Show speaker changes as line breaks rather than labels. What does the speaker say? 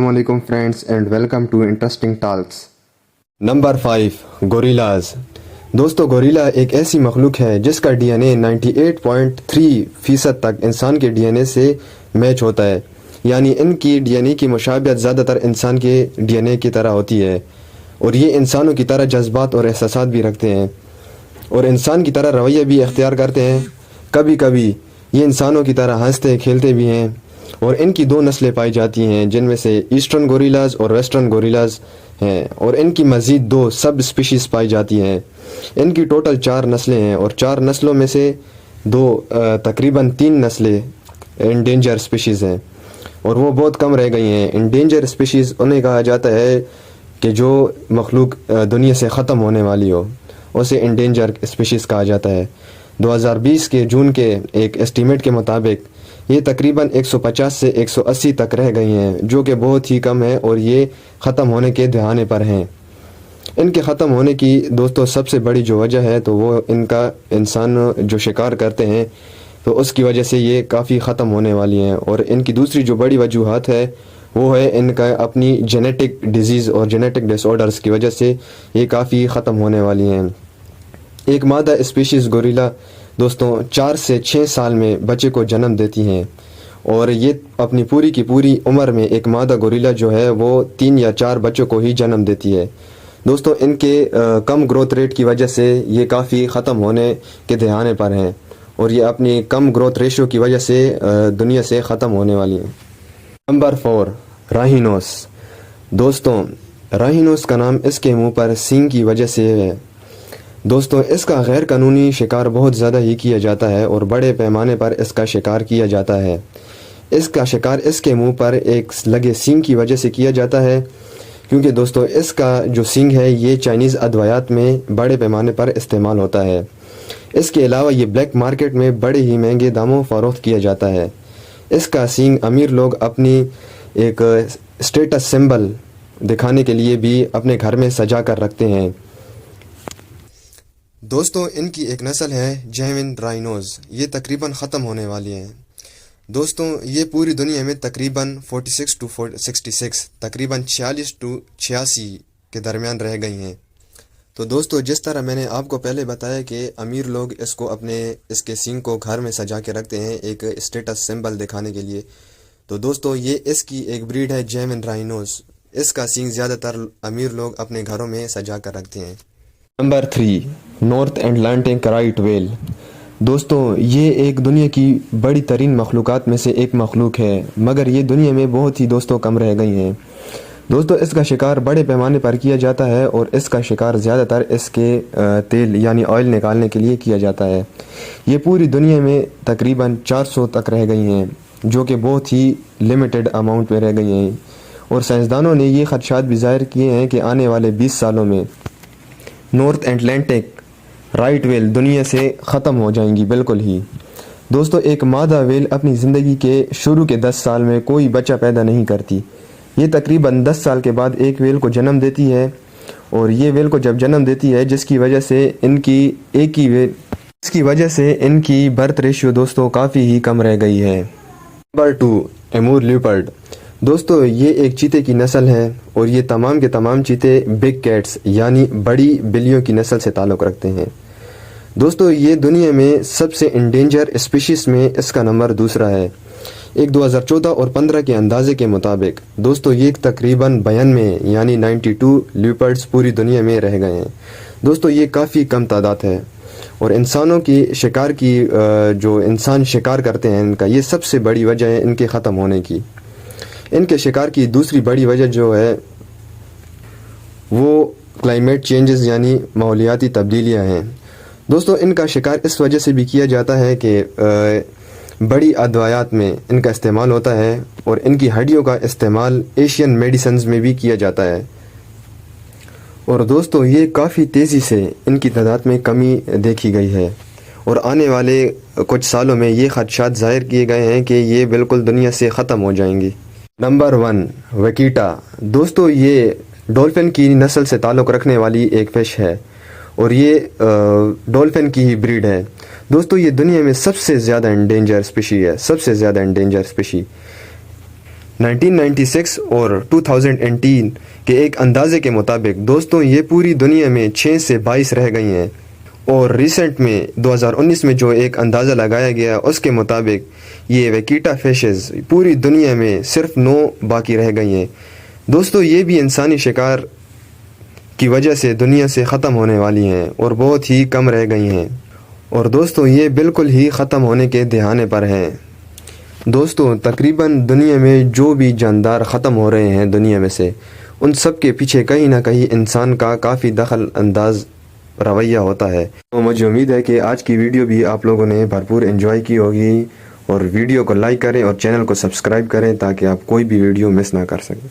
Assalamualaikum friends and welcome to Interesting Talks. Number 5 gorillas. दोस्तों gorilla एक ऐसी मखलूक है जिसका DNA 98.3% तक इंसान के DNA से मैच होता है, यानी इनकी DNA की मुशाबियत ज़्यादातर इंसान के DNA की तरह होती है और ये इंसानों की तरह जज्बात और एहसासात भी रखते हैं और इंसान की तरह रवैया भी इख्तियार करते हैं। कभी कभी ये इंसानों की तरह हंसते खेलते भी हैं और इनकी 2 नस्लें पाई जाती हैं जिनमें से ईस्टर्न गोरिल्लाज और वेस्टर्न गोरिल्लाज हैं और इनकी मज़ीद 2 सब स्पीशीज़ पाई जाती हैं। इनकी टोटल 4 नस्लें हैं और 4 नस्लों में से 2 तकरीबन 3 नस्लें इंडेंजर स्पीशीज़ हैं और वो बहुत कम रह गई हैं। इंडेंजर स्पीशीज़ उन्हें कहा जाता है कि जो मखलूक दुनिया से ख़त्म होने वाली हो, उसे इंडेंजर स्पीशीज़ कहा जाता है। 2020 के जून के एक एस्टीमेट के मुताबिक ये तकरीबन 150 से 180 तक रह गई हैं, जो कि बहुत ही कम है और ये ख़त्म होने के दहाने पर हैं। इनके ख़त्म होने की दोस्तों सबसे बड़ी जो वजह है तो वो इनका इंसान जो शिकार करते हैं तो उसकी वजह से ये काफ़ी ख़त्म होने वाली हैं। और इनकी दूसरी जो बड़ी वजूहात है वो है इनका अपनी जेनेटिक डिजीज़ और जेनेटिक डिसऑर्डर्स की वजह से ये काफ़ी ख़त्म होने वाली हैं। एक मादा स्पीशीज़ गोरिल्ला दोस्तों 4 से 6 साल में बच्चे को जन्म देती हैं और ये अपनी पूरी की पूरी उम्र में एक मादा गोरिल्ला जो है वो 3 या 4 बच्चों को ही जन्म देती है। दोस्तों इनके कम ग्रोथ रेट की वजह से ये काफ़ी ख़त्म होने के दहाने पर हैं और ये अपनी कम ग्रोथ रेशियो की वजह से दुनिया से ख़त्म होने वाली हैं। Number 4 rhinos. दोस्तों राइनोस का नाम इसके मुंह पर सींग की वजह से है। दोस्तों इसका गैर कानूनी शिकार बहुत ज़्यादा ही किया जाता है और बड़े पैमाने पर इसका शिकार किया जाता है। इसका शिकार इसके मुंह पर एक लगे सींग की वजह से किया जाता है, क्योंकि दोस्तों इसका जो सींग है ये चाइनीज़ अद्वियात में बड़े पैमाने पर इस्तेमाल होता है। इसके अलावा ये ब्लैक मार्केट में बड़े ही महंगे दामों फ़रोख्त किया जाता है। इसका सींग अमीर लोग अपनी एक स्टेटस सिंबल दिखाने के लिए भी अपने घर में सजा कर रखते हैं। दोस्तों इनकी एक नस्ल है जेविन राइनोज, ये तकरीबन ख़त्म होने वाली हैं। दोस्तों ये पूरी दुनिया में तकरीबन 46 to 66 तकरीबन 46 to 86 के दरमियान रह गई हैं। तो दोस्तों जिस तरह मैंने आपको पहले बताया कि अमीर लोग इसको अपने इसके सींग को घर में सजा के रखते हैं एक स्टेटस सिंबल दिखाने के लिए, तो दोस्तों ये इसकी एक ब्रीड है जेविन राइनोज। इसका सींग ज़्यादातर अमीर लोग अपने घरों में सजा कर रखते हैं। Number 3 north Atlantic right whale. दोस्तों ये एक दुनिया की बड़ी तरीन मखलूक़ात में से एक मखलूक है, मगर ये दुनिया में बहुत ही दोस्तों कम रह गई हैं। दोस्तों इसका शिकार बड़े पैमाने पर किया जाता है और इसका शिकार ज़्यादातर इसके तेल यानी ऑयल निकालने के लिए किया जाता है। ये पूरी दुनिया में तकरीबन 400 तक रह गई हैं, जो कि बहुत ही लिमिटेड अमाउंट में रह गई हैं और साइंसदानों ने ये खदशात भी ज़ाहिर किए हैं कि आने वाले 20 सालों में नॉर्थ अटलांटिक राइट व्हेल दुनिया से ख़त्म हो जाएंगी बिल्कुल ही। दोस्तों एक मादा व्हेल अपनी ज़िंदगी के शुरू के 10 साल में कोई बच्चा पैदा नहीं करती। ये तकरीबन 10 साल के बाद एक व्हेल को जन्म देती है और ये व्हेल को जब जन्म देती है जिसकी वजह से इनकी बर्थ रेशियो दोस्तों काफ़ी ही कम रह गई है। Number 2 Amur leopard. दोस्तों ये एक चीते की नस्ल है और ये तमाम के तमाम चीते बिग कैट्स यानी बड़ी बिल्लियों की नस्ल से ताल्लुक़ रखते हैं। दोस्तों ये दुनिया में सबसे इंडेंजर स्पीशीज़ में इसका नंबर 2 है। एक 2014 और 15 के अंदाजे के मुताबिक दोस्तों ये तकरीबन 92 यानी 92 लियोपार्ड्स पूरी दुनिया में रह गए हैं। दोस्तों ये काफ़ी कम तादाद है और इंसानों की शिकार की जो इंसान शिकार करते हैं इनका ये सबसे बड़ी वजह है इनके ख़त्म होने की। इनके शिकार की दूसरी बड़ी वजह जो है वो क्लाइमेट चेंजेस यानी माहौलियाती तब्दीलियां हैं। दोस्तों इनका शिकार इस वजह से भी किया जाता है कि बड़ी अदवायात में इनका इस्तेमाल होता है और इनकी हड्डियों का इस्तेमाल एशियन मेडिसिन्स में भी किया जाता है और दोस्तों ये काफ़ी तेज़ी से इनकी तादाद में कमी देखी गई है और आने वाले कुछ सालों में ये खदशात ज़ाहिर किए गए हैं कि ये बिल्कुल दुनिया से ख़त्म हो जाएंगी। नंबर 1 वकीटा। दोस्तों ये डॉल्फिन की नस्ल से ताल्लुक़ रखने वाली एक फ़िश है और ये डॉल्फिन की ही ब्रीड है। दोस्तों ये दुनिया में सबसे ज़्यादा इंडेंजर स्पीशी है, सबसे ज़्यादा इंडेंजर स्पीशी। 1996 اور 2018 کے ایک اندازے کے مطابق دوستوں یہ پوری دنیا میں 6 سے 22 رہ گئی ہیں، اور ریسنٹ میں 2019 میں جو ایک اندازہ لگایا گیا اس کے مطابق یہ ویکیٹا فشز پوری دنیا میں صرف 9 باقی رہ گئی ہیں۔ دوستوں یہ بھی انسانی شکار کی وجہ سے دنیا سے ختم ہونے والی ہیں اور بہت ہی کم رہ گئی ہیں، اور دوستوں یہ بالکل ہی ختم ہونے کے دہانے پر ہیں۔ دوستوں تقریباً دنیا میں جو بھی جاندار ختم ہو رہے ہیں دنیا میں سے، ان سب کے پیچھے کہیں نہ کہیں انسان کا کافی دخل انداز رویہ ہوتا ہے۔ تو مجھے امید ہے کہ آج کی ویڈیو بھی آپ لوگوں نے بھرپور انجوائے کی ہوگی، اور ویڈیو کو لائک کریں اور چینل کو سبسکرائب کریں تاکہ آپ کوئی بھی ویڈیو مس نہ کر سکیں۔